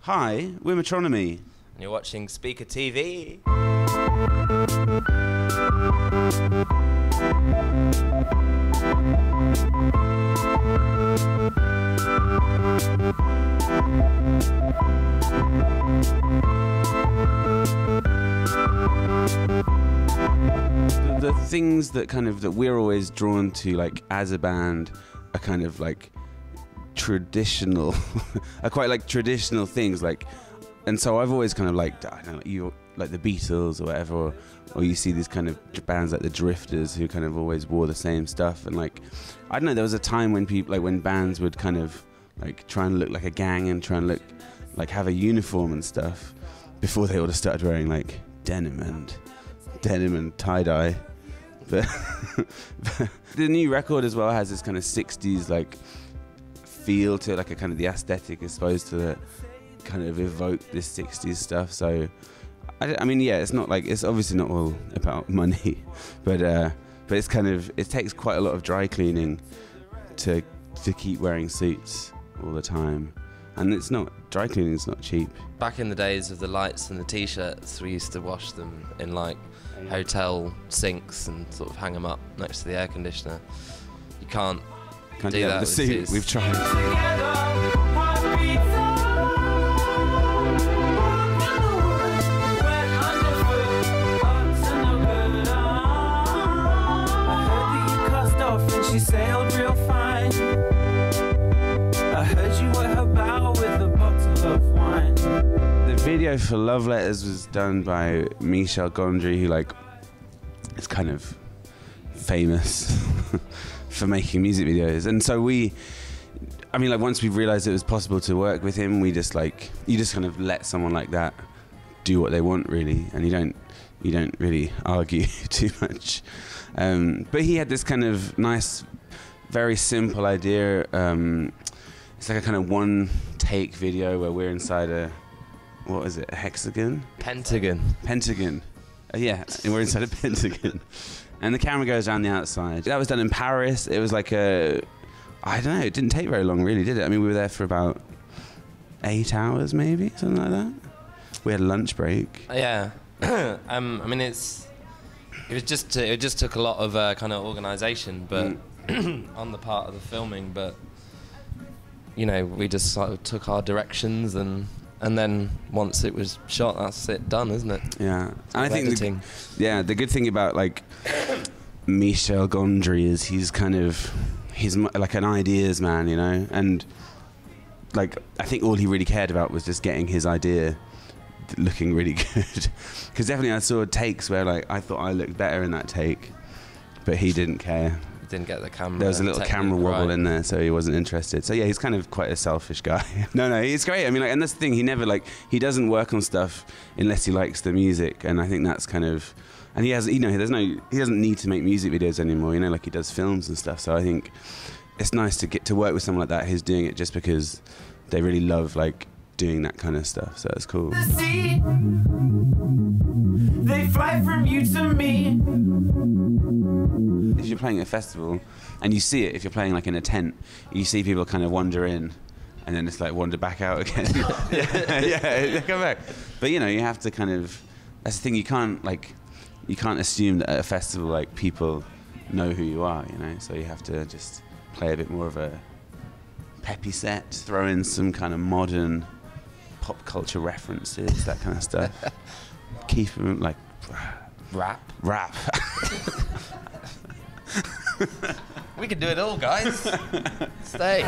Hi, we're Metronomy. And you're watching Speaker TV. The things that we're always drawn to, like as a band, are kind of like traditional, are quite like traditional things, like, and so I've always kind of liked, I don't know, you like the Beatles or whatever, or you see these kind of bands like the Drifters who kind of always wore the same stuff, and like, I don't know, there was a time when people, like when bands would kind of like try and look like a gang and try and look like have a uniform and stuff before they all just started wearing like denim and tie-dye. But the new record as well has this kind of 60s like feel to it, like a kind of the aesthetic is supposed to kind of evoke this 60s stuff. So I mean, yeah, it's not like, it's obviously not all about money, but it's kind of, it takes quite a lot of dry cleaning to keep wearing suits all the time, and it's not, dry cleaning is not cheap. Back in the days of the lights and the t-shirts, we used to wash them in like hotel sinks and sort of hang them up next to the air conditioner. You can't do that the suit. We've tried. She sailed real fine. I heard you were her bow with a bottle of wine. The video for Love Letters was done by Michel Gondry, who like is kind of famous for making music videos. And so I mean, like once we realized it was possible to work with him, we just like, you just kind of let someone like that do what they want, really, and you don't really argue too much. But he had this kind of nice, very simple idea. It's like a kind of one take video where we're inside a, what is it, a hexagon? Pentagon. Yeah, and we're inside a pentagon. And the camera goes around the outside. That was done in Paris. It was like I don't know, it didn't take very long really, did it? I mean, we were there for about 8 hours maybe, something like that. We had a lunch break. Yeah. I mean, it just took a lot of kind of organisation, but on the part of the filming. But you know, we just sort of took our directions, and then once it was shot, that's it, done, isn't it? Yeah, and I think the good thing about like Michel Gondry is he's like an ideas man, you know, and like I think all he really cared about was just getting his idea looking really good. Because definitely I saw takes where like I thought I looked better in that take, but he didn't care. He didn't get the camera. There was a little camera wobble in there, so he wasn't interested. So yeah, he's kind of quite a selfish guy. No, he's great. I mean, like, and that's the thing. He never he doesn't work on stuff unless he likes the music, and I think that's kind of. And he has, you know, he doesn't need to make music videos anymore. You know, like he does films and stuff. So I think it's nice to get to work with someone like that who's doing it just because they really love like doing that kind of stuff, so it's cool. The sea, they fly from you to me. If you're playing at a festival and you see it, if you're playing like in a tent, you see people kind of wander in and then it's like wander back out again. yeah, come back. But you know, you have to kind of, that's the thing, you can't assume that at a festival like people know who you are, you know, so you have to just play a bit more of a peppy set, throw in some kind of modern pop culture references, that kind of stuff. Keep them like rap. We can do it all, guys. Stay.